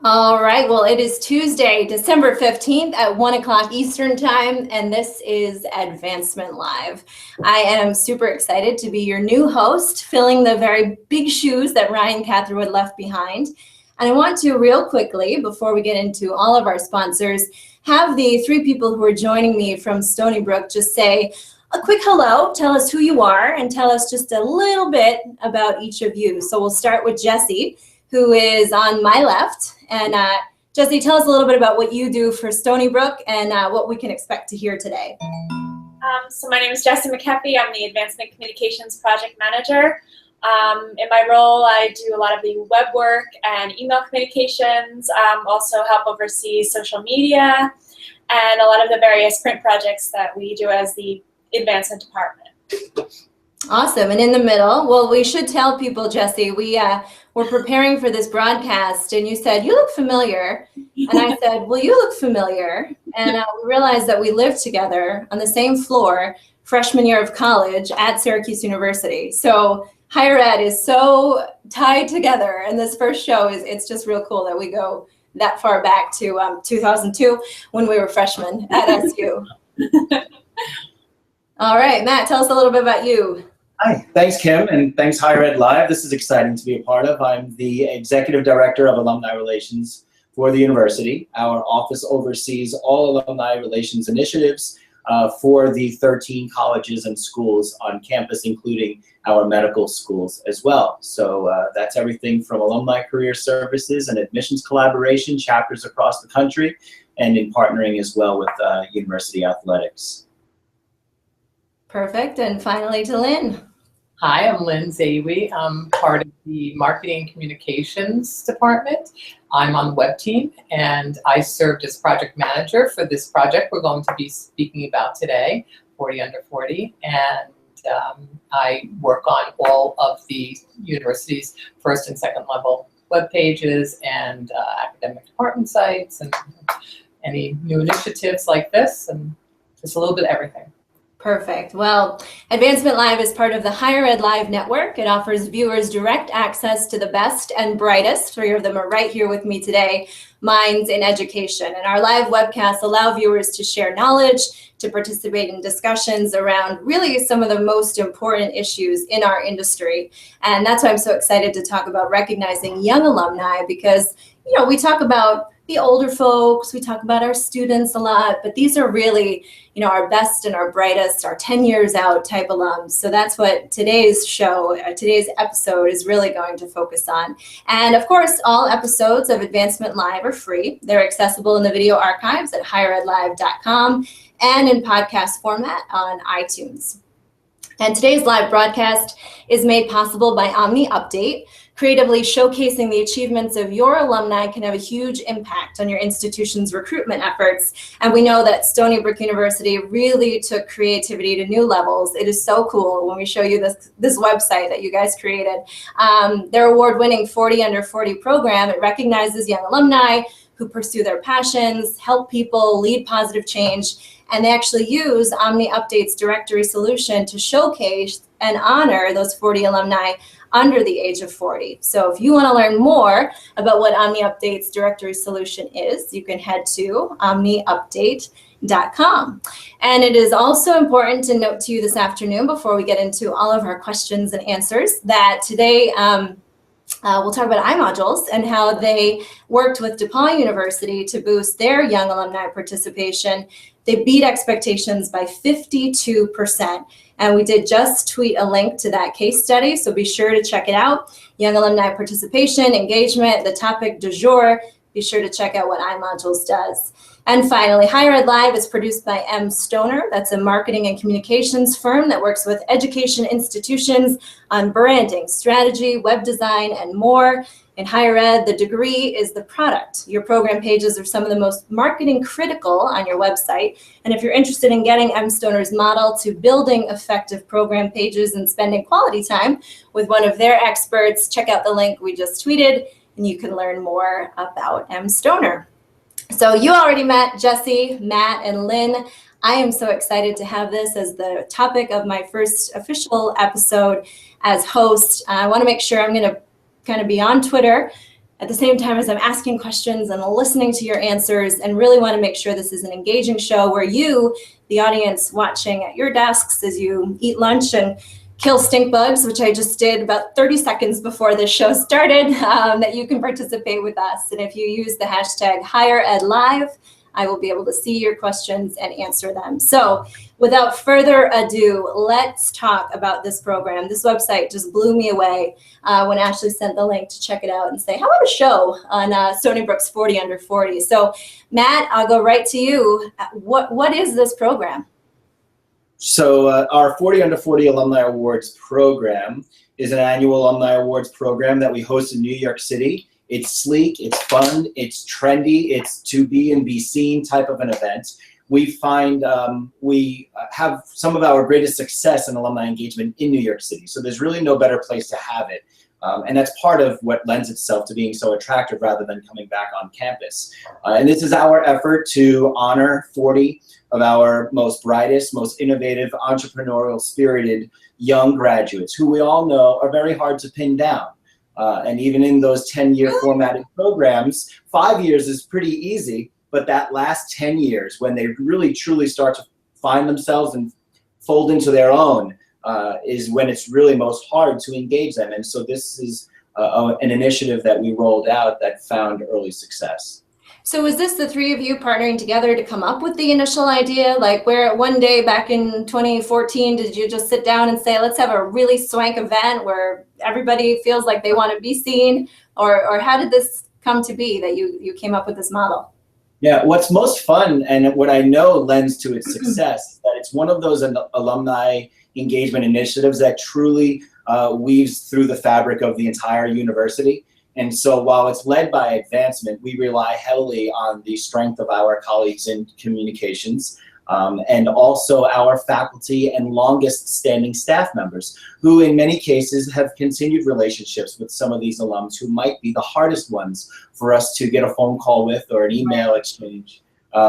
All right, well, it is Tuesday, December 15th at 1 o'clock Eastern Time, and this is Advancement Live. I am super excited to be your new host, filling the very big shoes that Ryan Catherwood left behind. And I want to real quickly, before we get into all of our sponsors, have the three people who are joining me from Stony Brook just say a quick hello, tell us who you are, and tell us just a little bit about each of you. So we'll start with Jesse, who is on my left. And Jesse, tell us a little bit about what you do for Stony Brook and what we can expect to hear today. So my name is Jessie McKeppy. I'm the Advancement Communications Project Manager. In my role, I do a lot of the web work and email communications, also help oversee social media, and a lot of the various print projects that we do as the advancement department. Awesome. And in the middle, well, we should tell people, Jesse, we're preparing for this broadcast, and you said, you look familiar. And I said, well, you look familiar. And we realized that we lived together on the same floor freshman year of college at Syracuse University. So higher ed is so tied together. And this first show, it's just real cool that we go that far back to 2002 when we were freshmen at SU. All right, Matt, tell us a little bit about you. Hi, thanks, Kim, and thanks, Higher Ed Live. This is exciting to be a part of. I'm the Executive Director of Alumni Relations for the university. Our office oversees all alumni relations initiatives for the 13 colleges and schools on campus, including our medical schools as well. So that's everything from alumni career services and admissions collaboration, chapters across the country, and in partnering as well with university athletics. Perfect. And finally to Lynn. Hi, I'm Lynn Zawi. I'm part of the Marketing and Communications Department. I'm on the web team, and I served as project manager for this project we're going to be speaking about today, 40 Under 40. And I work on all of the university's first and second level web pages and academic department sites and any new initiatives like this, and just a little bit of everything. Perfect. Well, Advancement Live is part of the Higher Ed Live network. It offers viewers direct access to the best and brightest, three of them are right here with me today, minds in education. And our live webcasts allow viewers to share knowledge, to participate in discussions around really some of the most important issues in our industry. And that's why I'm so excited to talk about recognizing young alumni, because, you know, we talk about the older folks, we talk about our students a lot, but these are really, you know, our best and our brightest, our 10 years out type alums. So that's what today's show, today's episode is really going to focus on. And of course, all episodes of Advancement Live are free. They're accessible in the video archives at higheredlive.com and in podcast format on iTunes. And today's live broadcast is made possible by Omni Update. Creatively showcasing the achievements of your alumni can have a huge impact on your institution's recruitment efforts. And we know that Stony Brook University really took creativity to new levels. It is so cool when we show you this website that you guys created. Their award-winning 40 Under 40 program, it recognizes young alumni who pursue their passions, help people, lead positive change. And they actually use Omni Update's directory solution to showcase and honor those 40 alumni under the age of 40. So if you want to learn more about what Omni Update's directory solution is, you can head to omniupdate.com. And it is also important to note to you this afternoon, before we get into all of our questions and answers, that today we'll talk about iModules and how they worked with DePaul University to boost their young alumni participation. They beat expectations by 52%. And we did just tweet a link to that case study, so be sure to check it out. Young alumni participation, engagement, the topic du jour. Be sure to check out what iModules does. And finally, Higher Ed Live is produced by M. Stoner. That's a marketing and communications firm that works with education institutions on branding, strategy, web design, and more. In higher ed, the degree is the product. Your program pages are some of the most marketing critical on your website. And if you're interested in getting M. Stoner's model to building effective program pages and spending quality time with one of their experts, check out the link we just tweeted, and you can learn more about M. Stoner. So you already met Jesse, Matt, and Lynn. I am so excited to have this as the topic of my first official episode as host. I want to make sure I'm going to kind of be on Twitter at the same time as I'm asking questions and listening to your answers, and really want to make sure this is an engaging show where you, the audience watching at your desks as you eat lunch and kill stink bugs, which I just did about 30 seconds before this show started, that you can participate with us. And if you use the hashtag HigherEdLive, I will be able to see your questions and answer them. So without further ado, let's talk about this program. This website just blew me away when Ashley sent the link to check it out and say, how about a show on Stony Brook's 40 Under 40? So Matt, I'll go right to you. What is this program? So our 40 Under 40 Alumni Awards program is an annual Alumni Awards program that we host in New York City. It's sleek, it's fun, it's trendy, it's to be and be seen type of an event. We find we have some of our greatest success in alumni engagement in New York City. So there's really no better place to have it. And that's part of what lends itself to being so attractive rather than coming back on campus. And this is our effort to honor 40 of our most brightest, most innovative, entrepreneurial, spirited young graduates who we all know are very hard to pin down. And even in those 10-year formatted programs, 5 years is pretty easy, but that last 10 years when they really truly start to find themselves and fold into their own is when it's really most hard to engage them. And so this is an initiative that we rolled out that found early success. So was this the three of you partnering together to come up with the initial idea? Like where one day back in 2014, did you just sit down and say, let's have a really swank event where everybody feels like they want to be seen? Or how did this come to be that you came up with this model? Yeah, what's most fun and what I know lends to its success is that it's one of those alumni engagement initiatives that truly weaves through the fabric of the entire university. And so while it's led by advancement, we rely heavily on the strength of our colleagues in communications and also our faculty and longest standing staff members who in many cases have continued relationships with some of these alums who might be the hardest ones for us to get a phone call with or an email exchange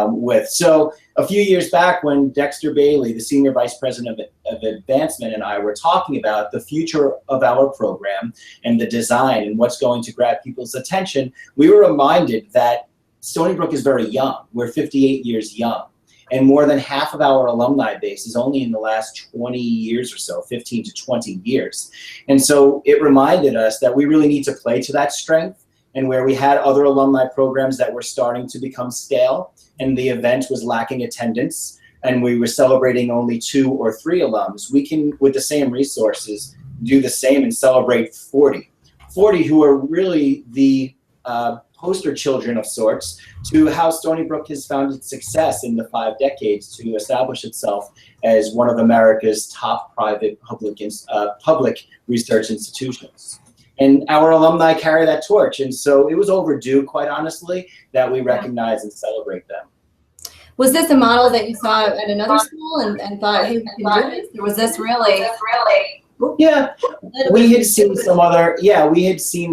with. So a few years back when Dexter Bailey, the Senior Vice President of Advancement, and I were talking about the future of our program and the design and what's going to grab people's attention, we were reminded that Stony Brook is very young. We're 58 years young. And more than half of our alumni base is only in the last 20 years or so, 15 to 20 years. And so it reminded us that we really need to play to that strength, and where we had other alumni programs that were starting to become stale and the event was lacking attendance and we were celebrating only 2 or 3 alums, we can, with the same resources, do the same and celebrate 40. 40 who are really the poster children of sorts to how Stony Brook has found its success in the 5 decades to establish itself as one of America's top private public research institutions. And our alumni carry that torch. And so it was overdue, quite honestly, that we recognize and celebrate them. Was this a model that you saw at another school and thought, hey, we can do this? Or was this really? Yeah, we had seen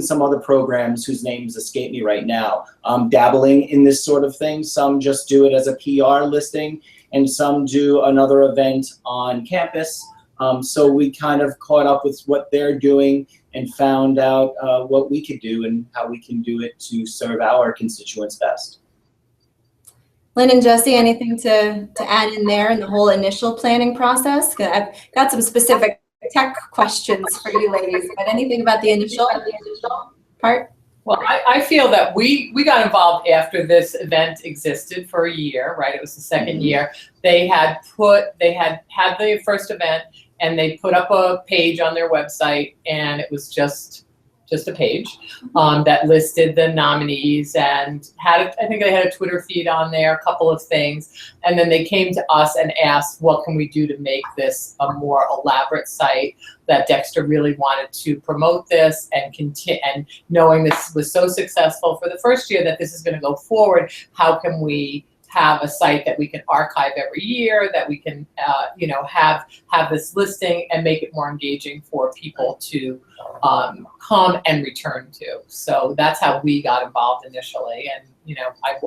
some other programs whose names escape me right now, dabbling in this sort of thing. Some just do it as a PR listing, and some do another event on campus. So we kind of caught up with what they're doing and found out what we could do and how we can do it to serve our constituents best. Lynn and Jesse, anything to add in there in the whole initial planning process? I've got some specific tech questions for you ladies, but anything about the initial part? Well, I feel that we got involved after this event existed for a year, right? It was the second year. They had the first event and they put up a page on their website, and it was just a page that listed the nominees and I think they had a Twitter feed on there, a couple of things. And then they came to us and asked, what can we do to make this a more elaborate site? That Dexter really wanted to promote this and knowing this was so successful for the first year that this is going to go forward, how can we have a site that we can archive every year, that we can have this listing and make it more engaging for people to come and return to. So that's how we got involved initially. And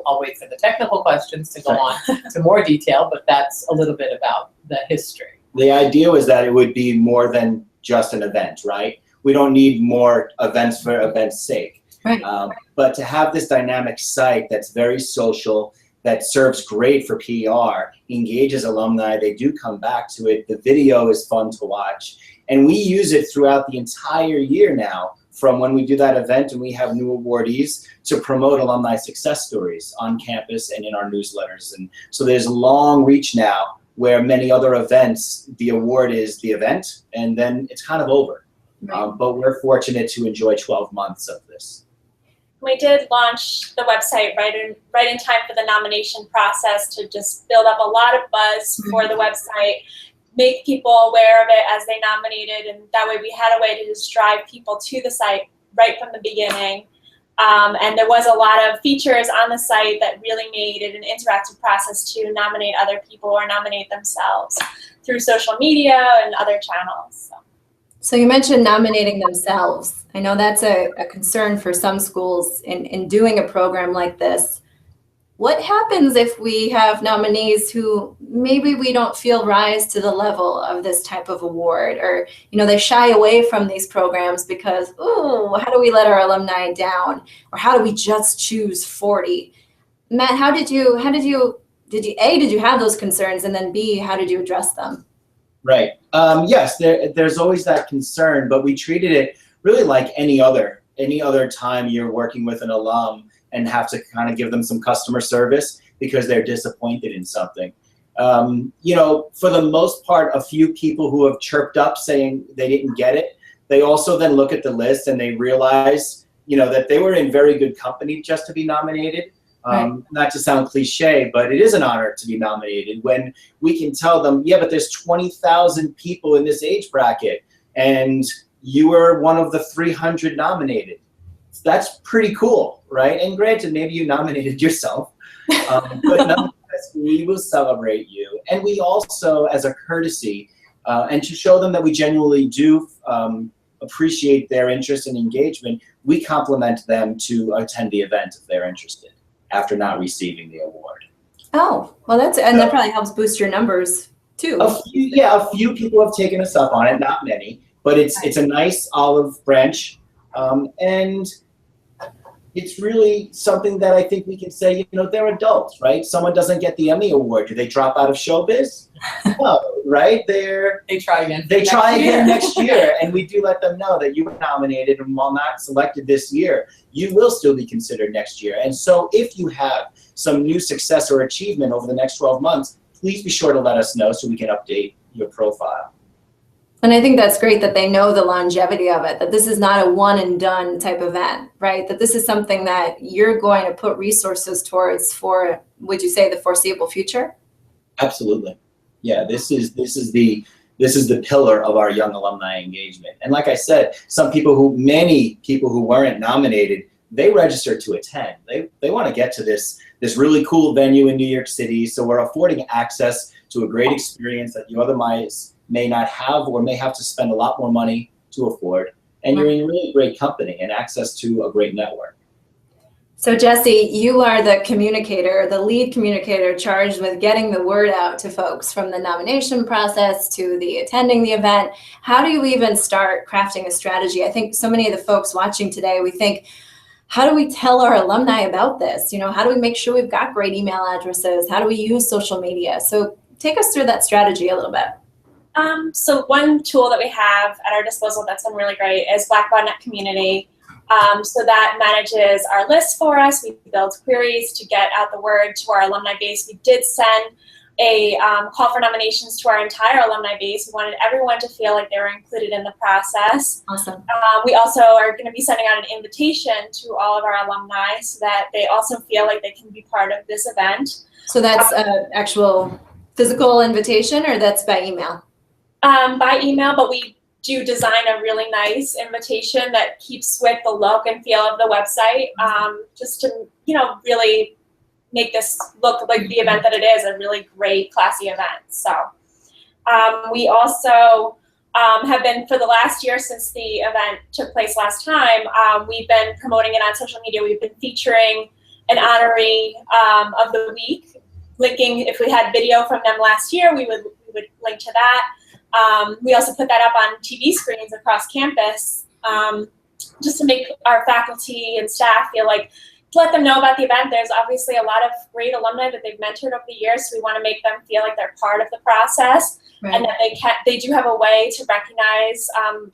I'll wait for the technical questions to go on to more detail, but that's a little bit about the history. The idea was that it would be more than just an event, right? We don't need more events for events' sake. Right. But to have this dynamic site that's very social, that serves great for PR, engages alumni, they do come back to it. The video is fun to watch. And we use it throughout the entire year now, from when we do that event and we have new awardees to promote alumni success stories on campus and in our newsletters. And so there's long reach now where many other events, the award is the event and then it's kind of over. Right. But we're fortunate to enjoy 12 months of this. We did launch the website right in time for the nomination process to just build up a lot of buzz for the website, make people aware of it as they nominated, and that way we had a way to just drive people to the site right from the beginning. And there was a lot of features on the site that really made it an interactive process to nominate other people or nominate themselves through social media and other channels. So you mentioned nominating themselves. I know that's a concern for some schools in doing a program like this. What happens if we have nominees who maybe we don't feel rise to the level of this type of award, or they shy away from these programs because, ooh, how do we let our alumni down, or how do we just choose 40? Matt, did you have those concerns, and then B, how did you address them? Right. Yes, there's always that concern, but we treated it really like any other time you're working with an alum and have to kind of give them some customer service because they're disappointed in something. For the most part, a few people who have chirped up saying they didn't get it, they also then look at the list and they realize, that they were in very good company just to be nominated. Right. Not to sound cliche, but it is an honor to be nominated when we can tell them, yeah, but there's 20,000 people in this age bracket and you were one of the 300 nominated. That's pretty cool, right? And granted, maybe you nominated yourself, but nonetheless, we will celebrate you. And we also, as a courtesy, and to show them that we genuinely do appreciate their interest and engagement, we compliment them to attend the event if they're interested after not receiving the award. Oh, well, that probably helps boost your numbers too. A few people have taken us up on it, not many, but it's a nice olive branch, and it's really something that I think we can say, they're adults, right? Someone doesn't get the Emmy Award. Do they drop out of showbiz? No, right? They try again. They try again next year, and we do let them know that you were nominated, and while not selected this year, you will still be considered next year. And so if you have some new success or achievement over the next 12 months, please be sure to let us know so we can update your profile. And I think that's great that they know the longevity of it, that this is not a one and done type event, right? That this is something that you're going to put resources towards for, would you say, the foreseeable future? Absolutely. Yeah, this is the pillar of our young alumni engagement. And like I said, many people who weren't nominated, they registered to attend. They want to get to this really cool venue in New York City. So we're affording access to a great experience that you otherwise may not have or may have to spend a lot more money to afford. And you're in really great company and access to a great network. So Jesse, you are the communicator, the lead communicator charged with getting the word out to folks from the nomination process to the attending the event. How do you even start crafting a strategy? I think so many of the folks watching today, we think, how do we tell our alumni about this? How do we make sure we've got great email addresses? How do we use social media? So take us through that strategy a little bit. So one tool that we have at our disposal that's been really great is Blackbaud Community. So that manages our list for us. We build queries to get out the word to our alumni base. We did send a call for nominations to our entire alumni base. We wanted everyone to feel like they were included in the process. Awesome. We also are going to be sending out an invitation to all of our alumni so that they also feel like they can be part of this event. So that's an actual physical invitation, or that's by email? By email, but we do design a really nice invitation that keeps with the look and feel of the website, just to, really make this look like the event that it is, a really great, classy event. So we also have been, for the last year since the event took place last time, we've been promoting it on social media. We've been featuring an honoree of the week, linking, if we had video from them last year, we would link to that. We also put that up on TV screens across campus just to make our faculty and staff feel like, to let them know about the event. There's obviously a lot of great alumni that they've mentored over the years, so we want to make them feel like they're part of the process, Right. and that they do have a way to recognize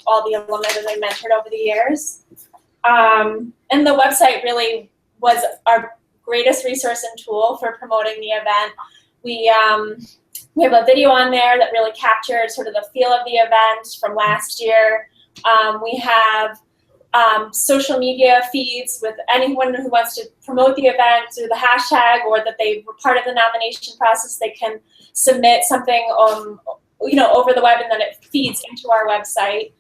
all the alumni that they've mentored over the years. And the website really was our greatest resource and tool for promoting the event. We have a video on there that really captured sort of the feel of the event from last year. We have social media feeds with anyone who wants to promote the event through the hashtag, or that they were part of the nomination process. They can submit something over the web, and then it feeds into our website.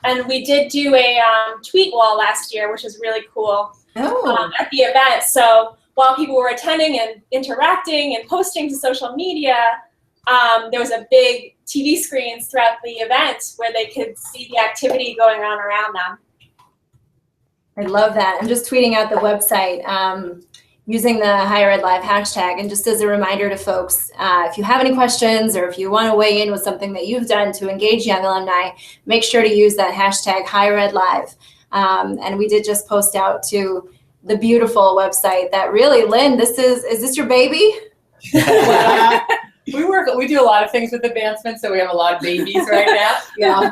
And we did do a tweet wall last year, which was really cool at the event. So while people were attending and interacting and posting to social media, there was a big TV screens throughout the event where they could see the activity going on around them. I love that. I'm just tweeting out the website using the Higher Ed Live hashtag. And just as a reminder to folks, if you have any questions or if you want to weigh in with something that you've done to engage young alumni, make sure to use that hashtag Higher Ed Live. And we did just post out to the beautiful website that really, Lynn, is this your baby? We do a lot of things with advancement, so we have a lot of babies right now. Yeah.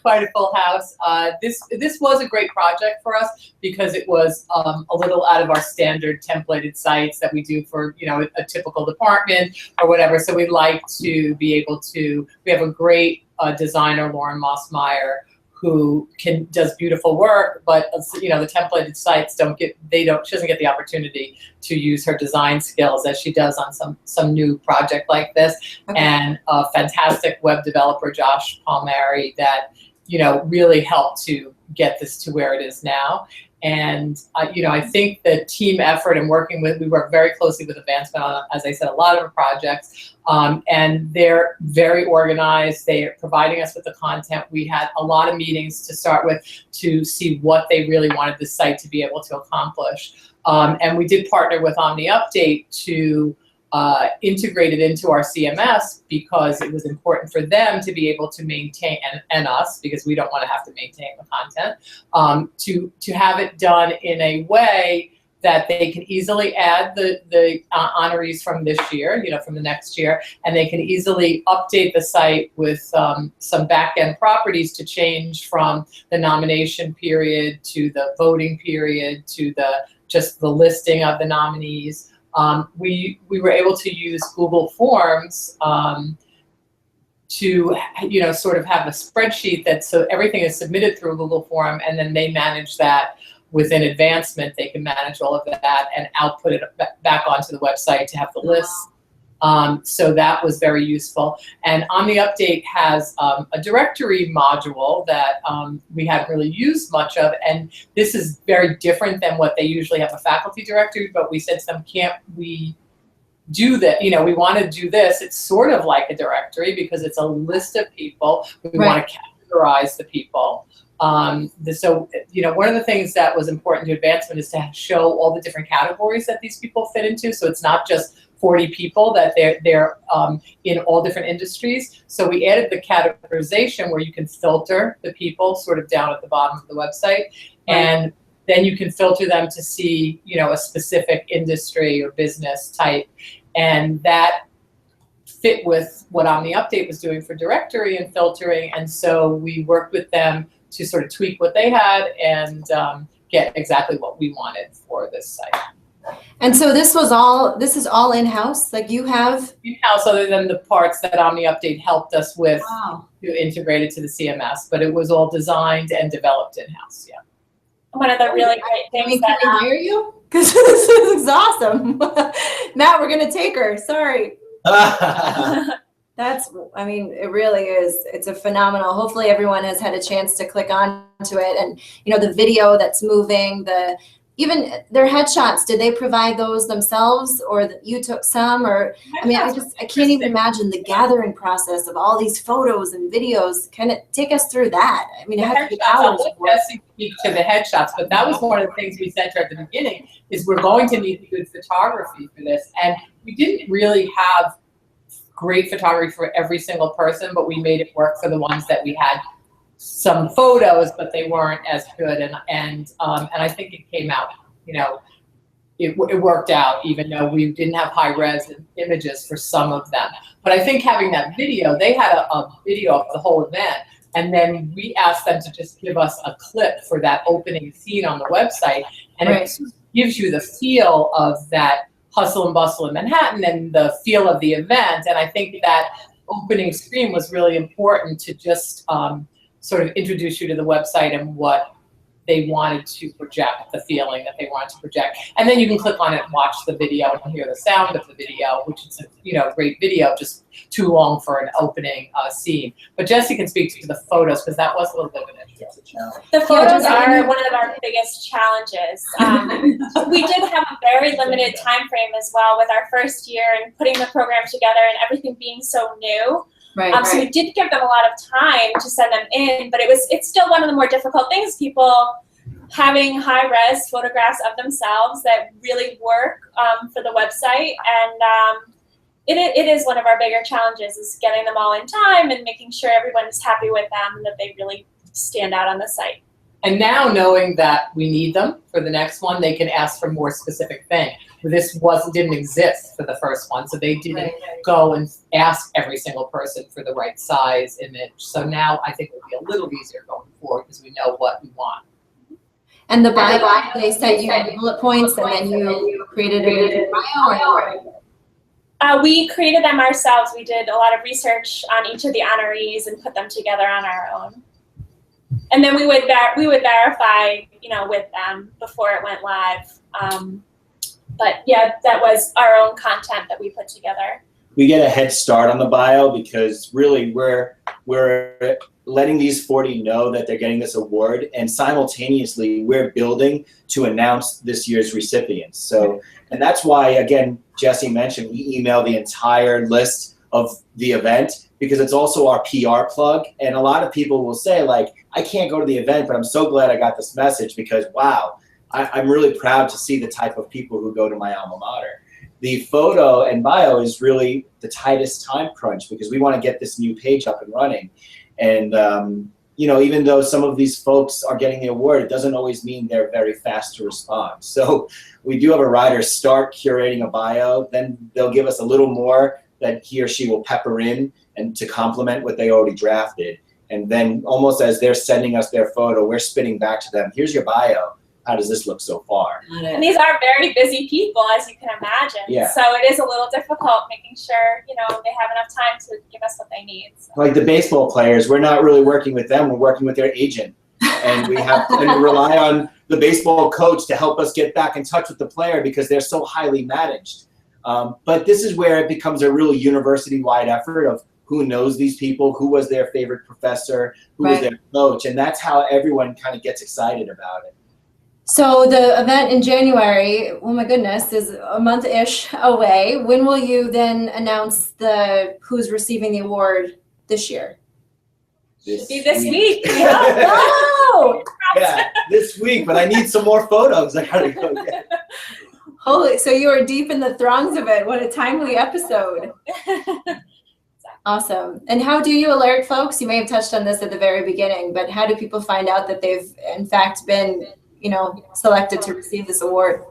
Quite a full house. This was a great project for us because it was a little out of our standard templated sites that we do for a typical department or whatever. So we like to be able to. We have a great designer, Lauren Mossmeyer, who does beautiful work, but the templated sites she doesn't get the opportunity to use her design skills as she does on some new project like this. Okay. And a fantastic web developer, Josh Palmieri, that really helped to get this to where it is now. And I think the team effort and we work very closely with Advancement on, as I said, a lot of our projects, and they're very organized. They are providing us with the content. We had a lot of meetings to start with to see what they really wanted the site to be able to accomplish. And we did partner with Omni Update to integrate it into our CMS because it was important for them to be able to maintain, and us, because we don't want to have to maintain the content, to have it done in a way that they can easily add the honorees from this year, from the next year, and they can easily update the site with some back-end properties to change from the nomination period to the voting period to just the listing of the nominees. We were able to use Google Forms to sort of have a spreadsheet so everything is submitted through a Google Form, and then they manage that within Advancement. They can manage all of that and output it back onto the website to have the list. So that was very useful. And Omni Update has a directory module that we haven't really used much of, and this is very different than what they usually have, a faculty directory, but we said to them, can't we do that? We want to do this. It's sort of like a directory because it's a list of people. We want to categorize the people. So, one of the things that was important to Advancement is to show all the different categories that these people fit into. So it's not just 40 people, that they're in all different industries. So we added the categorization where you can filter the people sort of down at the bottom of the website. And then you can filter them to see, a specific industry or business type. And that fit with what Omni Update was doing for directory and filtering. And so we worked with them to sort of tweak what they had and get exactly what we wanted for this site. And so this is all in-house, like you have? In-house, other than the parts that Omni Update helped us with to integrate it to the CMS, but it was all designed and developed in-house, yeah. One of the really great things can we hire you? Because this is awesome. Matt, we're gonna take her, sorry. It really is. It's a phenomenal. Hopefully everyone has had a chance to click onto it, and the video that's moving, even their headshots, did they provide those themselves, or that you took some? Or I can't even imagine the gathering process of all these photos and videos. Kind of take us through that. It had to be hours. I'll let Jesse speak to the headshots, but that was one of the things we said to her at the beginning, is we're going to need good photography for this. And we didn't really have great photography for every single person, but we made it work for the ones that we had some photos, but they weren't as good. And I think it came out, it worked out, even though we didn't have high-res images for some of them. But I think having that video, they had a video of the whole event, and then we asked them to just give us a clip for that opening scene on the website, and it gives you the feel of that hustle and bustle in Manhattan and the feel of the event. And I think that opening screen was really important to just sort of introduce you to the website and what they wanted to project, the feeling that they wanted to project. And then you can click on it and watch the video and hear the sound of the video, which is a great video, just too long for an opening scene. But Jessie can speak to the photos, because that was a little bit of an interesting challenge. The photos are one of our biggest challenges. We did have a very limited time frame as well with our first year and putting the program together and everything being so new. So we did give them a lot of time to send them in, but it's still one of the more difficult things, people having high-res photographs of themselves that really work for the website. And it is one of our bigger challenges, is getting them all in time and making sure everyone's happy with them and that they really stand out on the site. And now, knowing that we need them for the next one, they can ask for more specific thing. This didn't exist for the first one, so they didn't go and ask every single person for the right size image. So now I think it'll be a little easier going forward because we know what we want. And the bio, they sent you bullet points, and then you created a bio? We created them ourselves. We did a lot of research on each of the honorees and put them together on our own. And then we would verify, with them before it went live. But yeah, that was our own content that we put together. We get a head start on the bio because really we're letting these 40 know that they're getting this award, and simultaneously we're building to announce this year's recipients. So, and that's why, again, Jessie mentioned, we email the entire list of the event, because it's also our PR plug. And a lot of people will say, like, I can't go to the event, but I'm so glad I got this message because, wow, I'm really proud to see the type of people who go to my alma mater. The photo and bio is really the tightest time crunch because we want to get this new page up and running. And, even though some of these folks are getting the award, it doesn't always mean they're very fast to respond. So we do have a writer start curating a bio, then they'll give us a little more that he or she will pepper in and to complement what they already drafted. And then almost as they're sending us their photo, we're spitting back to them, here's your bio. How does this look so far? And these are very busy people, as you can imagine. Yeah. So it is a little difficult making sure, they have enough time to give us what they need. So. Like the baseball players, we're not really working with them, we're working with their agent. And we have to rely on the baseball coach to help us get back in touch with the player because they're so highly managed. But this is where it becomes a really university-wide effort of who knows these people, who was their favorite professor, who was their coach, and that's how everyone kind of gets excited about it. So the event in January, oh my goodness, is a month-ish away. When will you then announce who's receiving the award this year? This week. Oh! Yeah, this week, but I need some more photos. I gotta go get. Holy, so you are deep in the throngs of it. What a timely episode. Awesome. And how do you alert folks? You may have touched on this at the very beginning, but how do people find out that they've in fact been, selected to receive this award?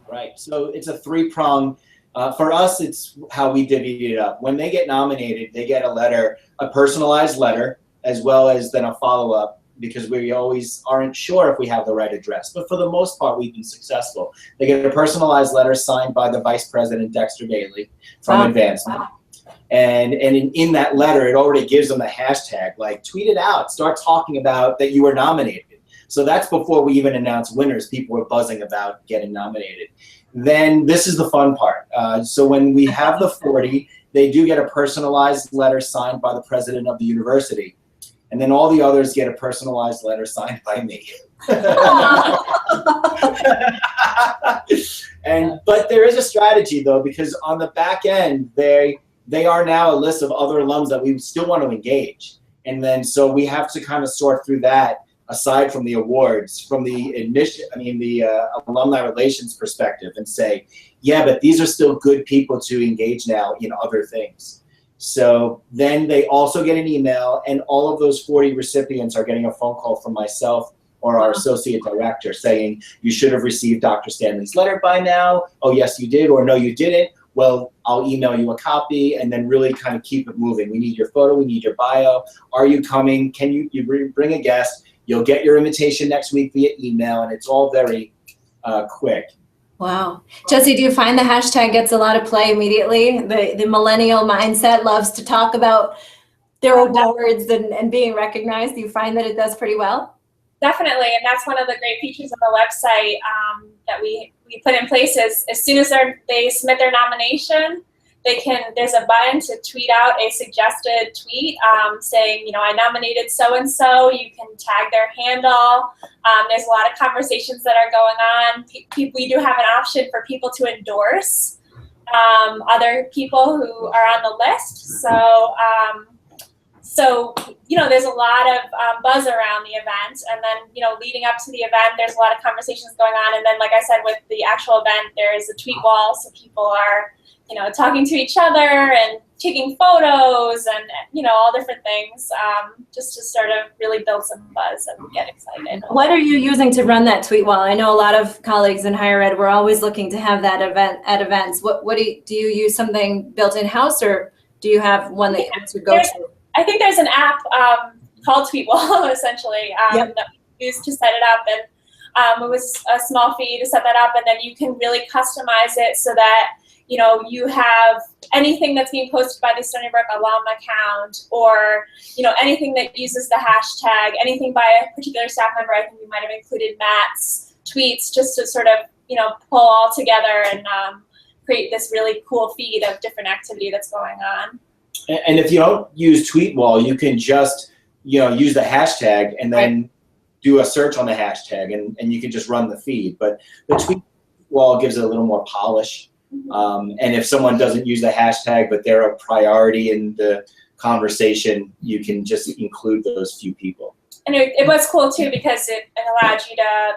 Right. So it's a three-prong. For us, it's how we divvy it up. When they get nominated, they get a personalized letter, as well as then a follow-up, because we always aren't sure if we have the right address. But for the most part, we've been successful. They get a personalized letter signed by the Vice President, Dexter Daly, from Advancement. And in that letter, it already gives them the hashtag, like tweet it out, start talking about that you were nominated. So that's before we even announce winners. People were buzzing about getting nominated. Then this is the fun part. So when we have the 40, they do get a personalized letter signed by the president of the university. And then all the others get a personalized letter signed by me. But there is a strategy, though, because on the back end, they are now a list of other alums that we still want to engage. And then so we have to kind of sort through that, aside from the awards, from the alumni relations perspective, and say, yeah, but these are still good people to engage now in other things. So then they also get an email, and all of those 40 recipients are getting a phone call from myself or our associate director saying, you should have received Dr. Stanley's letter by now. Oh, yes, you did, or no, you didn't. Well, I'll email you a copy, and then really kind of keep it moving. We need your photo, we need your bio. Are you coming? Can you bring a guest? You'll get your invitation next week via email, and it's all very quick. Wow. Jesse, do you find the hashtag gets a lot of play immediately? The millennial mindset loves to talk about their awards and being recognized. Do you find that it does pretty well? Definitely, and that's one of the great features of the website that we put in place is as soon as they submit their nomination, there's a button to tweet out a suggested tweet saying, you know, I nominated so-and-so. You can tag their handle. There's a lot of conversations that are going on. We do have an option for people to endorse other people who are on the list. So, you know, there's a lot of buzz around the event, and then, you know, leading up to the event, there's a lot of conversations going on. And then, like I said, with the actual event, there's a tweet wall, so people are, you know, talking to each other and taking photos and, you know, all different things, just to sort of really build some buzz and get excited. What are you using to run that tweet wall? I know a lot of colleagues in higher ed, we're always looking to have that event at events. What do you use something built in-house, or do you have one that you would go to? I think there's an app called Tweetwall, essentially, that we used to set it up, and it was a small fee to set that up, and then you can really customize it so that, you know, you have anything that's being posted by the Stony Brook alum account, or, you know, anything that uses the hashtag, anything by a particular staff member. I think we might have included Matt's tweets just to sort of, you know, pull all together and create this really cool feed of different activity that's going on. And if you don't use Tweetwall, you can just, you know, use the hashtag and then do a search on the hashtag, and you can just run the feed. But the Tweetwall gives it a little more polish. And if someone doesn't use the hashtag, but they're a priority in the conversation, you can just include those few people. And it was cool too, because it allowed you to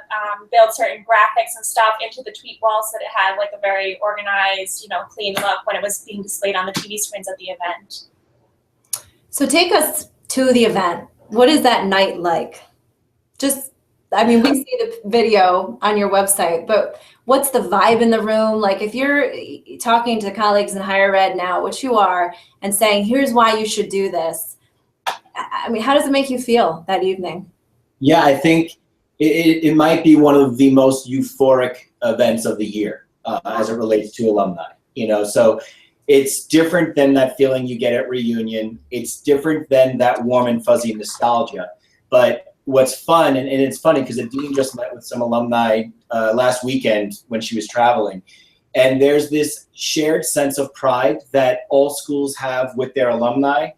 build certain graphics and stuff into the tweet wall, so that it had like a very organized, you know, clean look when it was being displayed on the TV screens at the event. So take us to the event. What is that night like? Just, I mean, we see the video on your website, but what's the vibe in the room? Like, if you're talking to colleagues in higher ed now, which you are, and saying, here's why you should do this, I mean, how does it make you feel that evening? Yeah, I think it might be one of the most euphoric events of the year as it relates to alumni. You know, so it's different than that feeling you get at reunion. It's different than that warm and fuzzy nostalgia. But what's fun, and it's funny because the dean just met with some alumni last weekend when she was traveling. And there's this shared sense of pride that all schools have with their alumni.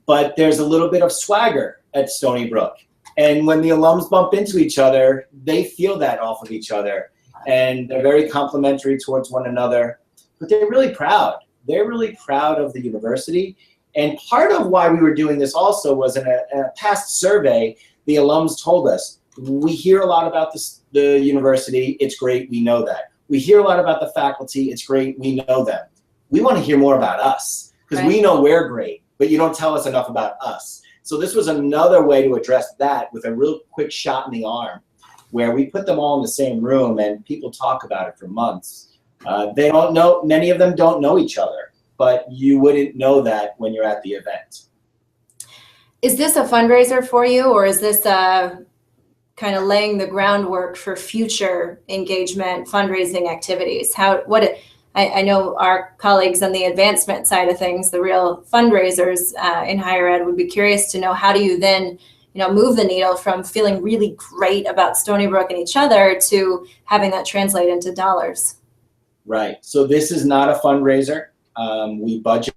But there's a little bit of swagger at Stony Brook. And when the alums bump into each other, they feel that off of each other. And they're very complimentary towards one another, but they're really proud. They're really proud of the university. And part of why we were doing this also was in a past survey, the alums told us, we hear a lot about the university, it's great, we know that. We hear a lot about the faculty, it's great, we know them. We want to hear more about us, because we know we're great, but you don't tell us enough about us. So this was another way to address that with a real quick shot in the arm, where we put them all in the same room and people talk about it for months. They don't know, many of them don't know each other, but you wouldn't know that when you're at the event. Is this a fundraiser for you, or is this kind of laying the groundwork for future engagement, fundraising activities? I know our colleagues on the advancement side of things, the real fundraisers in higher ed, would be curious to know, how do you then, you know, move the needle from feeling really great about Stony Brook and each other to having that translate into dollars? Right. So this is not a fundraiser. We budget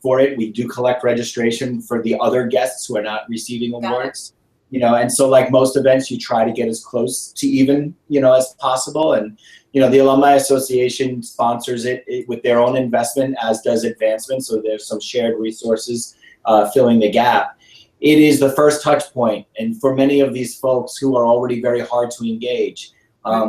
for it. We do collect registration for the other guests who are not receiving awards. You know, and so like most events, you try to get as close to even, you know, as possible. And you know, the Alumni Association sponsors it with their own investment, as does Advancement. So there's some shared resources filling the gap. It is the first touch point. And for many of these folks who are already very hard to engage,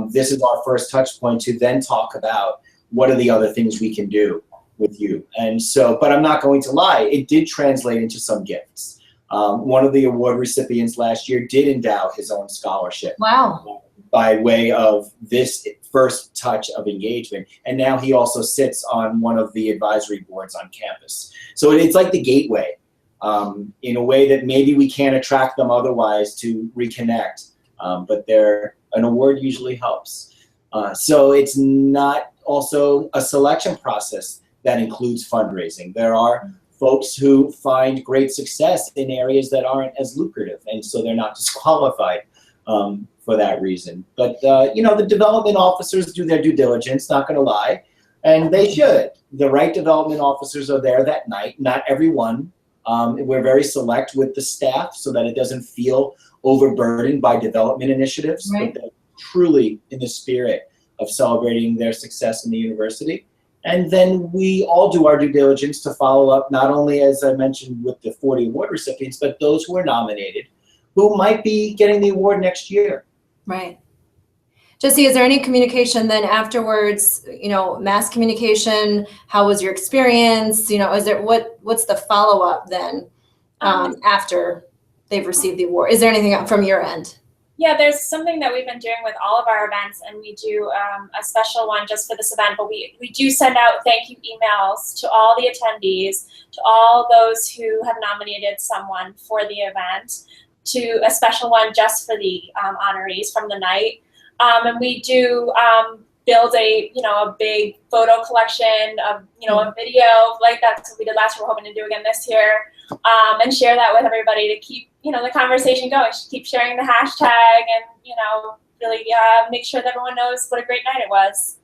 this is our first touch point to then talk about what are the other things we can do. with you. And so, but I'm not going to lie, it did translate into some gifts. One of the award recipients last year did endow his own scholarship. Wow. By way of this first touch of engagement. And now he also sits on one of the advisory boards on campus. So it's like the gateway, in a way that maybe we can't attract them otherwise to reconnect, but an award usually helps. So it's not also a selection process that includes fundraising. There are folks who find great success in areas that aren't as lucrative, and so they're not disqualified for that reason. But the development officers do their due diligence, not gonna lie, and they should. The right development officers are there that night, not everyone. We're very select with the staff so that it doesn't feel overburdened by development initiatives, right. but truly in the spirit of celebrating their success in the university. And then we all do our due diligence to follow up, not only, as I mentioned, with the 40 award recipients, but those who are nominated, who might be getting the award next year. Right. Jesse, is there any communication then afterwards, mass communication? How was your experience? Is there, what's the follow-up then after they've received the award? Is there anything from your end? Yeah, there's something that we've been doing with all of our events, and we do a special one just for this event, but we do send out thank you emails to all the attendees, to all those who have nominated someone for the event, to a special one just for the honorees from the night. And we do build a big photo collection of, a video like that's what we did last year. We're hoping to do again this year, and share that with everybody to keep, the conversation going. Keep sharing the hashtag and, really make sure that everyone knows what a great night it was.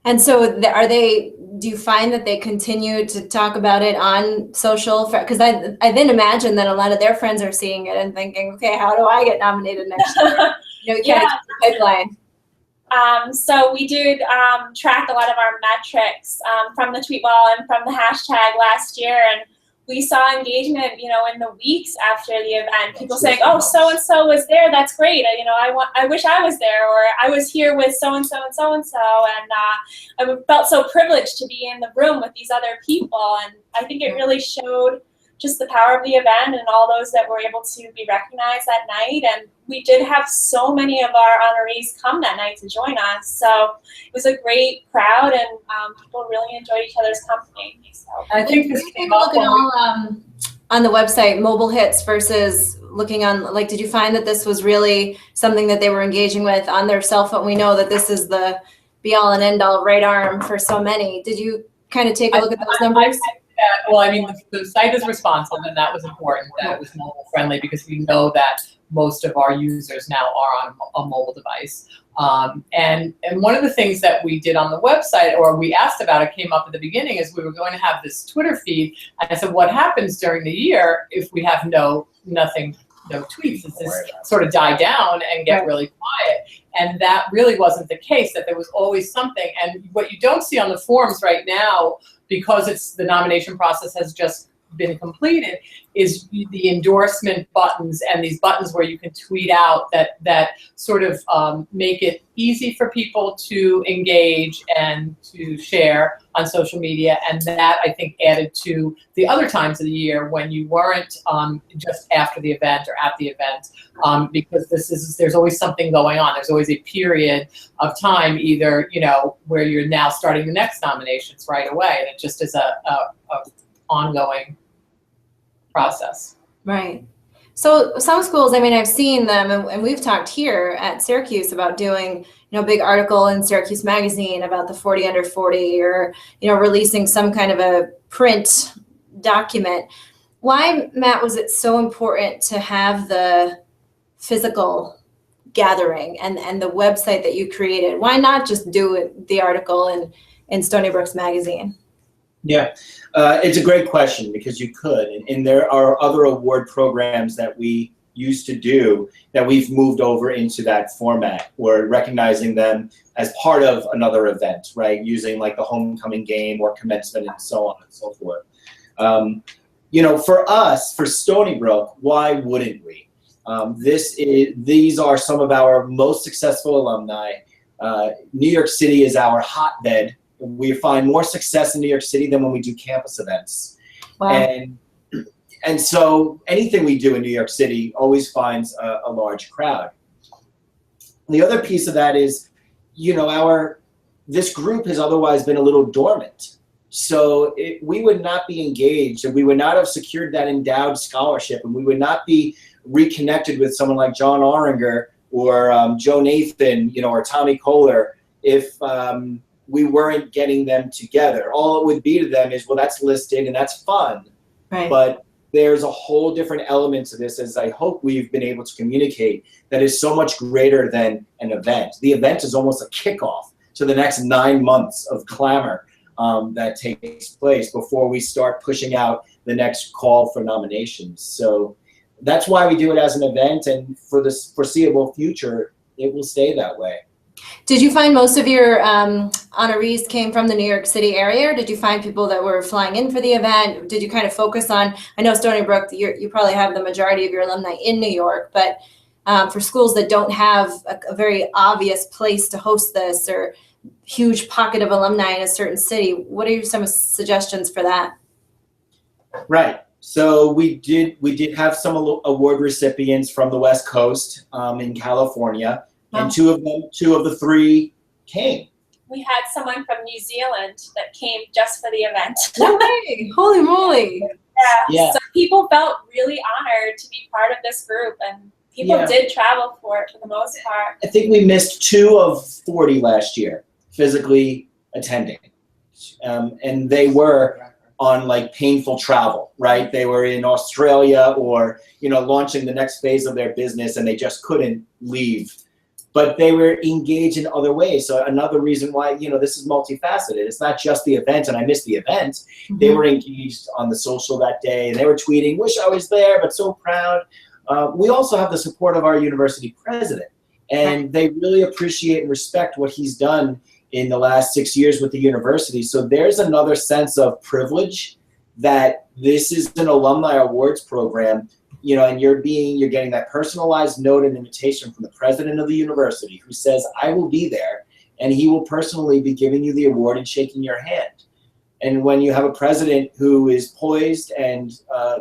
And so do you find that they continue to talk about it on social? Because I then imagine that a lot of their friends are seeing it and thinking, okay, how do I get nominated next year? Yeah. Pipeline. So we did track a lot of our metrics from the tweet wall and from the hashtag last year, and we saw engagement, in the weeks after the event. People saying, "Oh, so and so was there. That's great. I wish I was there, or I was here with so and so and so and so." And I felt so privileged to be in the room with these other people, and I think it really showed just the power of the event and all those that were able to be recognized that night. And we did have so many of our honorees come that night to join us. So it was a great crowd, and people really enjoyed each other's company. So I think this came up on the website, mobile hits versus looking on, did you find that this was really something that they were engaging with on their cell phone? We know that this is the be all and end all right arm for so many. Did you kind of take a look at those numbers? The site is responsive, and that was important, that it was mobile friendly, because we know that most of our users now are on a mobile device. And one of the things that we did on the website, or we asked about, it came up at the beginning, is we were going to have this Twitter feed. And I said, what happens during the year if we have no tweets? Does this sort of die down and get really quiet? And that really wasn't the case, that there was always something. And what you don't see on the forums right now, because the nomination process has just been completed, is the endorsement buttons and these buttons where you can tweet out that sort of make it easy for people to engage and to share on social media. And that, I think, added to the other times of the year when you weren't just after the event or at the event, because there's always something going on. There's always a period of time, either where you're now starting the next nominations right away, and it just is a ongoing process. Right. So some schools, I've seen them, and we've talked here at Syracuse about doing, a big article in Syracuse Magazine about the 40 under 40, or, releasing some kind of a print document. Why, Matt, was it so important to have the physical gathering and the website that you created? Why not just do the article in Stony Brook's magazine? Yeah, it's a great question, because you could, and there are other award programs that we used to do that we've moved over into that format. We're recognizing them as part of another event, right? Using like the homecoming game or commencement and so on and so forth. For us, for Stony Brook, why wouldn't we? These are some of our most successful alumni. New York City is our hotbed We find more success in New York City than when we do campus events. Wow. And so anything we do in New York City always finds a large crowd. The other piece of that is, this group has otherwise been a little dormant. So we would not be engaged, and we would not have secured that endowed scholarship, and we would not be reconnected with someone like John Oringer or Joe Nathan, or Tommy Kohler if we weren't getting them together. All it would be to them is, well, that's listed and that's fun. Right. But there's a whole different element to this, as I hope we've been able to communicate, that is so much greater than an event. The event is almost a kickoff to the next 9 months of clamor that takes place before we start pushing out the next call for nominations. So that's why we do it as an event, and for the foreseeable future, it will stay that way. Did you find most of your honorees came from the New York City area, or did you find people that were flying in for the event? Did you kind of focus on, I know Stony Brook, you probably have the majority of your alumni in New York, but for schools that don't have a very obvious place to host this or huge pocket of alumni in a certain city, what are some suggestions for that? Right. So we did have some award recipients from the West Coast in California, and two of the three came. We had someone from New Zealand that came just for the event. No way! Holy moly! Yeah. So people felt really honored to be part of this group, and people did travel for it for the most part. I think we missed 2 of 40 last year physically attending, and they were on like painful travel, right? They were in Australia or launching the next phase of their business, and they just couldn't leave. But they were engaged in other ways. So another reason why this is multifaceted. It's not just the event, and I missed the event. Mm-hmm. They were engaged on the social that day, and they were tweeting, "Wish I was there, but so proud." We also have the support of our university president, and they really appreciate and respect what he's done in the last 6 years with the university. So there's another sense of privilege that this is an alumni awards program, and you're getting that personalized note and invitation from the president of the university who says, I will be there, and he will personally be giving you the award and shaking your hand. And when you have a president who is poised and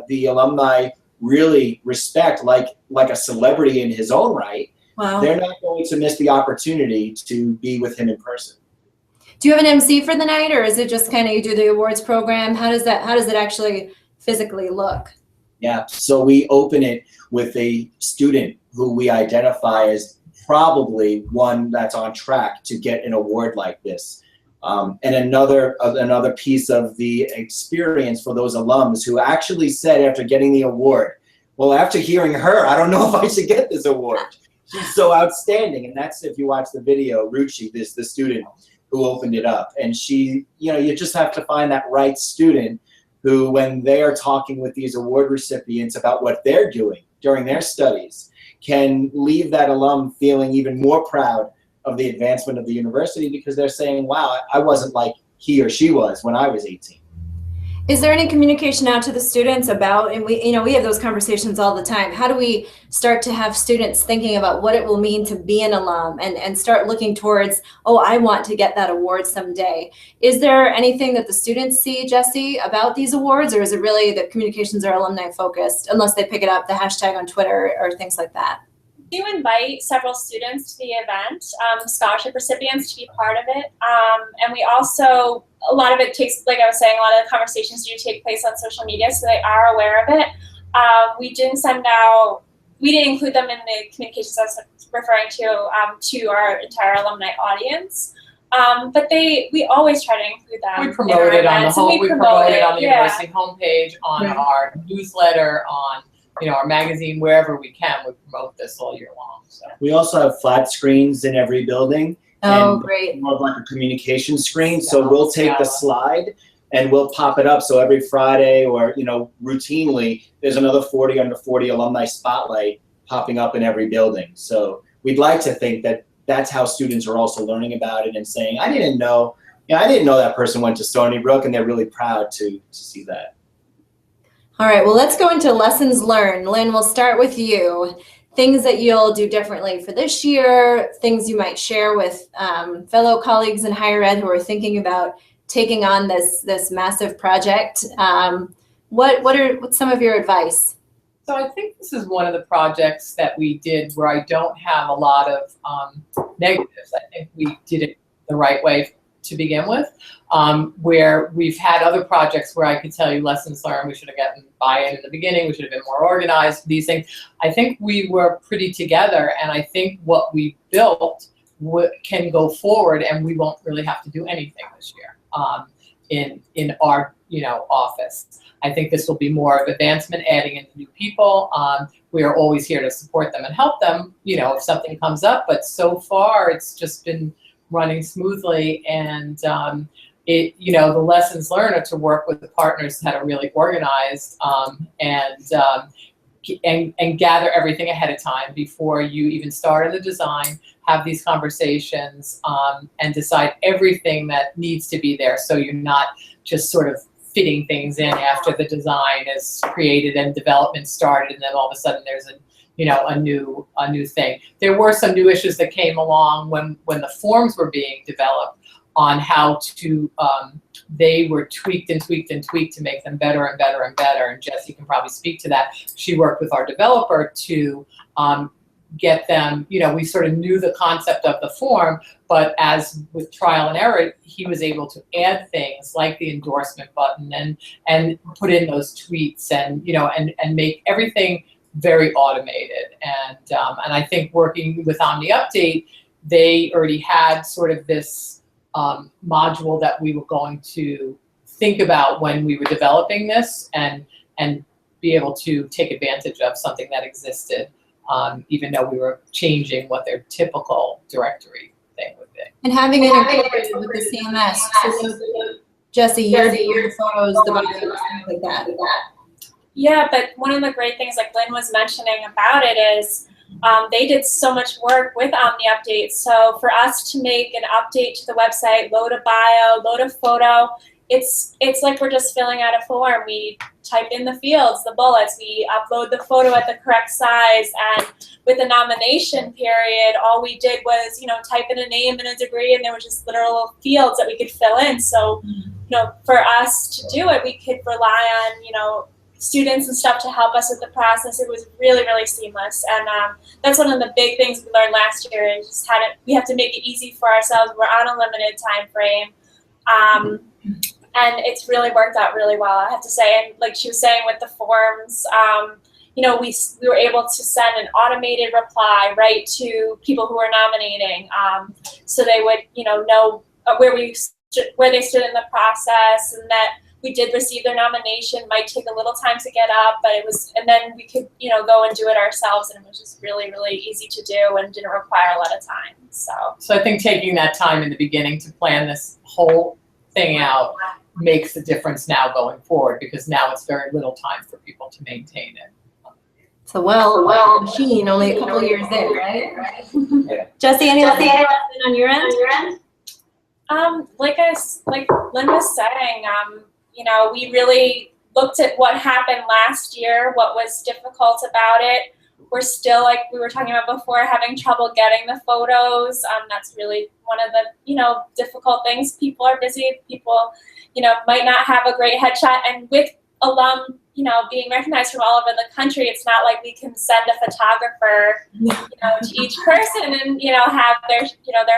the alumni really respect like a celebrity in his own right, wow, they're not going to miss the opportunity to be with him in person. Do you have an MC for the night, or is it just kind of you do the awards program? How does it actually physically look? Yeah, so we open it with a student who we identify as probably one that's on track to get an award like this. And another piece of the experience for those alums who actually said after getting the award, well, after hearing her, I don't know if I should get this award. She's so outstanding. And that's, if you watch the video, Ruchi, the student who opened it up. And she, you just have to find that right student who, when they are talking with these award recipients about what they're doing during their studies, can leave that alum feeling even more proud of the advancement of the university, because they're saying, wow, I wasn't like he or she was when I was 18. Is there any communication out to the students about, and we have those conversations all the time, how do we start to have students thinking about what it will mean to be an alum and start looking towards, oh, I want to get that award someday? Is there anything that the students see, Jesse, about these awards, or is it really that communications are alumni focused, unless they pick it up, the hashtag on Twitter or things like that? We do invite several students to the event, scholarship recipients, to be part of it. And we also, a lot of it takes, like I was saying, a lot of the conversations do take place on social media, so they are aware of it. We didn't include them in the communications I was referring to our entire alumni audience. But we always try to include them. We promote it on the whole. We promote it on the university homepage, on Right. our newsletter, on our magazine, wherever we can. We promote this all year long. So We also have flat screens in every building. Oh, and great. More of like a communication screen. So we'll take the slide and we'll pop it up. So every Friday or, routinely, there's another 40 under 40 alumni spotlight popping up in every building. So we'd like to think that that's how students are also learning about it and saying, I didn't know that person went to Stony Brook, and they're really proud to see that. All right, well, let's go into lessons learned. Lynn, we'll start with you. things that you'll do differently for this year, things you might share with fellow colleagues in higher ed who are thinking about taking on this massive project. What's some of your advice? So I think this is one of the projects that we did where I don't have a lot of negatives. I think we did it the right way to begin with, where we've had other projects where I could tell you lessons learned, we should have gotten buy-in in the beginning, we should have been more organized, these things. I think we were pretty together, and I think what we built can go forward, and we won't really have to do anything this year in our office. I think this will be more of advancement, adding in new people. We are always here to support them and help them, if something comes up. But so far, it's just been running smoothly, and the lessons learned are to work with the partners that are really organized and gather everything ahead of time before you even start on the design. Have these conversations and decide everything that needs to be there, so you're not just sort of fitting things in after the design is created and development started, and then all of a sudden there's a new thing. There were some new issues that came along when the forms were being developed on how to they were tweaked and tweaked and tweaked to make them better and better and better. And Jessie can probably speak to that. She worked with our developer to get them, we sort of knew the concept of the form, but as with trial and error, he was able to add things like the endorsement button and put in those tweets and make everything very automated. And I think working with Omni Update, they already had sort of this module that we were going to think about when we were developing this and be able to take advantage of something that existed. Even though we were changing what their typical directory thing would be. And having it incorporated with the CMS, so Jessie, your photos, the bios, things like that. Yeah, but one of the great things, like Lynn was mentioning about it, is they did so much work with Omni Update. So for us to make an update to the website, load a bio, load a photo, it's like we're just filling out a form. We type in the fields, the bullets, we upload the photo at the correct size, and with the nomination period, all we did was, type in a name and a degree, and there were just literal fields that we could fill in. So, for us to do it, we could rely on, students and stuff to help us with the process. It was really, really seamless. And that's one of the big things we learned last year, is we have to make it easy for ourselves. We're on a limited time frame. And it's really worked out really well, I have to say. And like she was saying with the forms, we were able to send an automated reply right to people who were nominating, so they would, know where they stood in the process, and that we did receive their nomination. Might take a little time to get up, but and then we could, go and do it ourselves, and it was just really, really easy to do and didn't require a lot of time. So I think taking that time in the beginning to plan this whole thing out makes a difference now going forward, because now it's very little time for people to maintain it. So machine, only a couple years in, right? Yeah. Jessie, any lesson on your end? Like Lynn was saying, we really looked at what happened last year, what was difficult about it. We're still, like we were talking about before, having trouble getting the photos. That's really one of the, difficult things. People are busy. People, might not have a great headshot. And with alum, being recognized from all over the country, it's not like we can send a photographer, to each person and, have their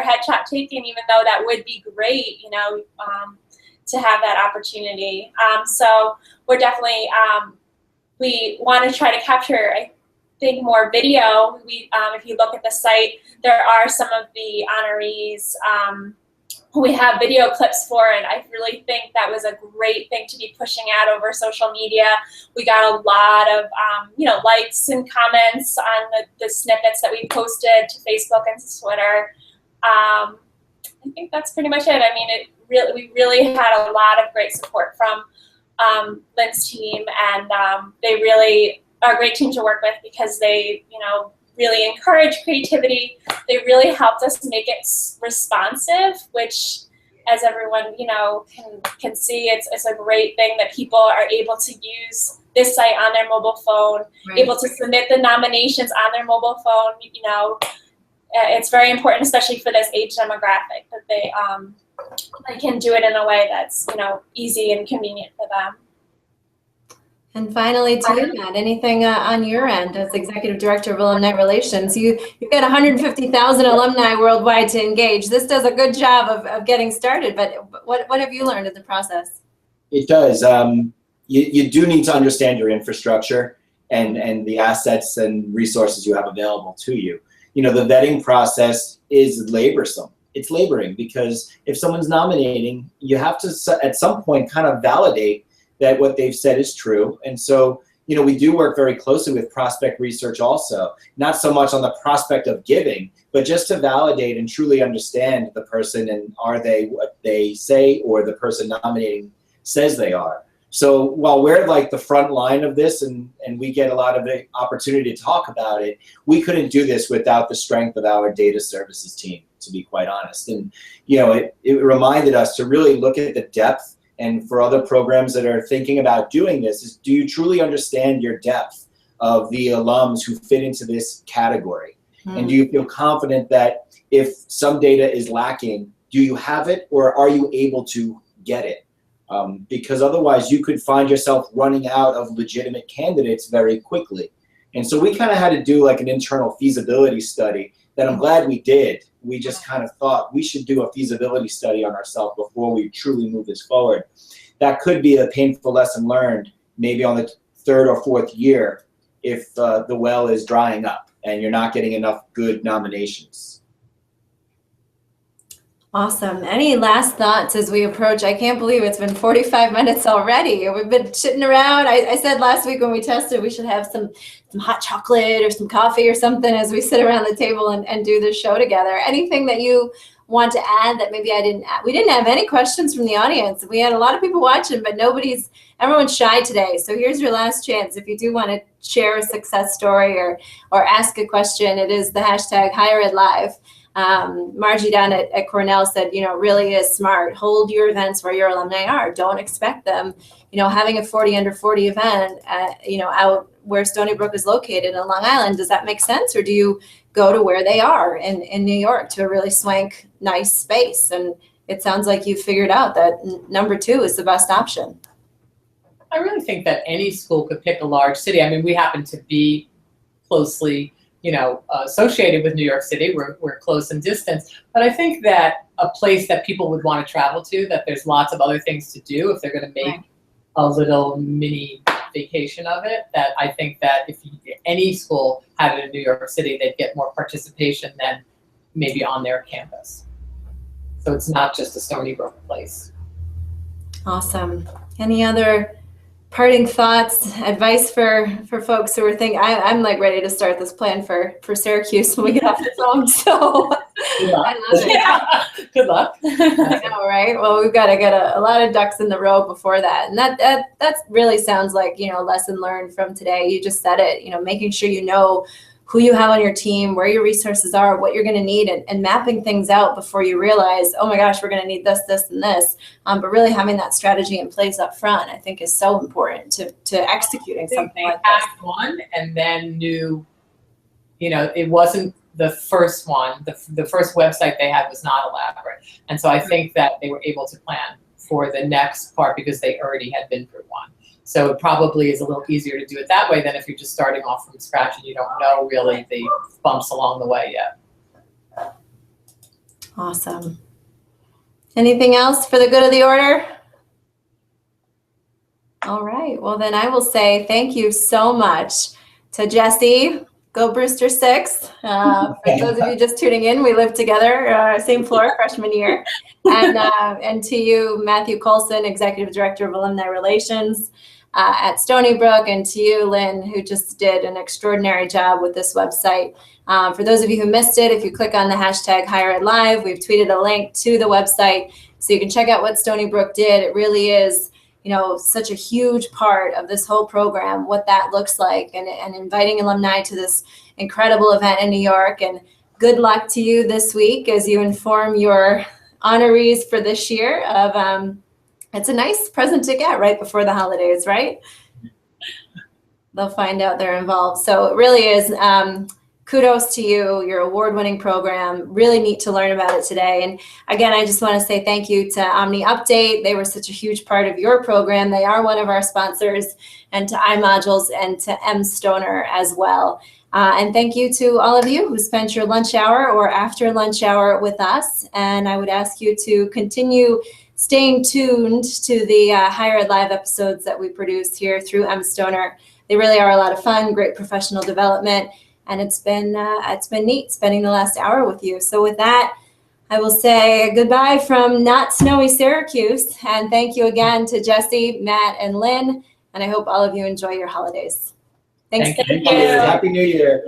headshot taken, even though that would be great, to have that opportunity. So we're definitely, we want to try to capture, I think, more video. If you look at the site, there are some of the honorees who we have video clips for, and I really think that was a great thing to be pushing out over social media. We got a lot of likes and comments on the snippets that we posted to Facebook and to Twitter. I think that's pretty much it. I mean, we really had a lot of great support from Lynn's team, and they really are a great team to work with, because they, really encourage creativity. They really helped us make it responsive, which as everyone, can see, it's a great thing that people are able to use this site on their mobile phone, able to submit the nominations on their mobile phone. It's very important, especially for this age demographic, that they can do it in a way that's, easy and convenient for them. And finally, to you, Matt, anything on your end as Executive Director of Alumni Relations? You've got 150,000 alumni worldwide to engage. This does a good job of getting started, but what have you learned in the process? It does. You do need to understand your infrastructure and the assets and resources you have available to you. The vetting process is laborsome. It's laboring because if someone's nominating, you have to, at some point, kind of validate that what they've said is true. And so, we do work very closely with prospect research also, not so much on the prospect of giving, but just to validate and truly understand the person and are they what they say or the person nominating says they are. So while we're like the front line of this and we get a lot of the opportunity to talk about it, we couldn't do this without the strength of our data services team, to be quite honest. And, it reminded us to really look at the depth. And for other programs that are thinking about doing this, is do you truly understand your depth of the alums who fit into this category? And do you feel confident that if some data is lacking, do you have it or are you able to get it? Because otherwise you could find yourself running out of legitimate candidates very quickly. And so we kind of had to do like an internal feasibility study that I'm glad we did. We just kind of thought we should do a feasibility study on ourselves before we truly move this forward. That could be a painful lesson learned maybe on the 3rd or 4th year if the well is drying up and you're not getting enough good nominations. Awesome. Any last thoughts as we approach? I can't believe it's been 45 minutes already. We've been chitting around. I said last week when we tested, we should have some hot chocolate or some coffee or something as we sit around the table and do this show together. Anything that you want to add that maybe we didn't have any questions from the audience. We had a lot of people watching, but everyone's shy today. So here's your last chance. If you do want to share a success story or ask a question, it is the hashtag HigherEdLive. Margie down at Cornell said, really is smart. Hold your events where your alumni are. Don't expect them, having a 40 under 40 event, out where Stony Brook is located in Long Island. Does that make sense? Or do you go to where they are in New York to a really swank, nice space? And it sounds like you figured out that number 2 is the best option. I really think that any school could pick a large city. I mean, we happen to be closely associated with New York City. We're close in distance, but I think that a place that people would want to travel to, that there's lots of other things to do if they're going to make a little mini vacation of it, that I think that if any school had it in New York City, they'd get more participation than maybe on their campus. So it's not just a Stony Brook place. Awesome. Any other parting thoughts, advice for folks who are thinking, I'm like ready to start this plan for Syracuse when we get off the phone. So I love it. Yeah. Good luck. I know, right? Well, we've got to get a lot of ducks in the row before that. And that really sounds like, a lesson learned from today. You just said it, making sure you know who you have on your team, where your resources are, what you're going to need, and mapping things out before you realize, oh my gosh, we're going to need this, this, and this. But really having that strategy in place up front, I think, is so important to executing something like this. One, and then knew, it wasn't the first one. The first website they had was not elaborate. And so I think that they were able to plan for the next part because they already had been through one. So it probably is a little easier to do it that way than if you're just starting off from scratch and you don't know really the bumps along the way yet. Awesome. Anything else for the good of the order? All right. Well, then I will say thank you so much to Jesse. Go Brewster 6. For those of you just tuning in, we lived together, same floor, freshman year. And to you, Matthew Colson, Executive Director of Alumni Relations at Stony Brook, and to you, Lynn, who just did an extraordinary job with this website. For those of you who missed it, if you click on the hashtag HigherEdLive, we've tweeted a link to the website so you can check out what Stony Brook did. It really is such a huge part of this whole program, what that looks like, and inviting alumni to this incredible event in New York. And good luck to you this week as you inform your honorees for this year of, it's a nice present to get right before the holidays, right? They'll find out they're involved. So it really is, kudos to you, your award-winning program. Really neat to learn about it today. And again, I just want to say thank you to Omni Update. They were such a huge part of your program. They are one of our sponsors, and to iModules and to M. Stoner as well. And thank you to all of you who spent your lunch hour or after lunch hour with us. And I would ask you to continue staying tuned to the Higher Ed Live episodes that we produce here through M. Stoner. They really are a lot of fun, great professional development. And it's been neat spending the last hour with you. So with that, I will say goodbye from not snowy Syracuse. And thank you again to Jesse, Matt, and Lynn. And I hope all of you enjoy your holidays. Thanks. Thank Thank you. Happy New Year.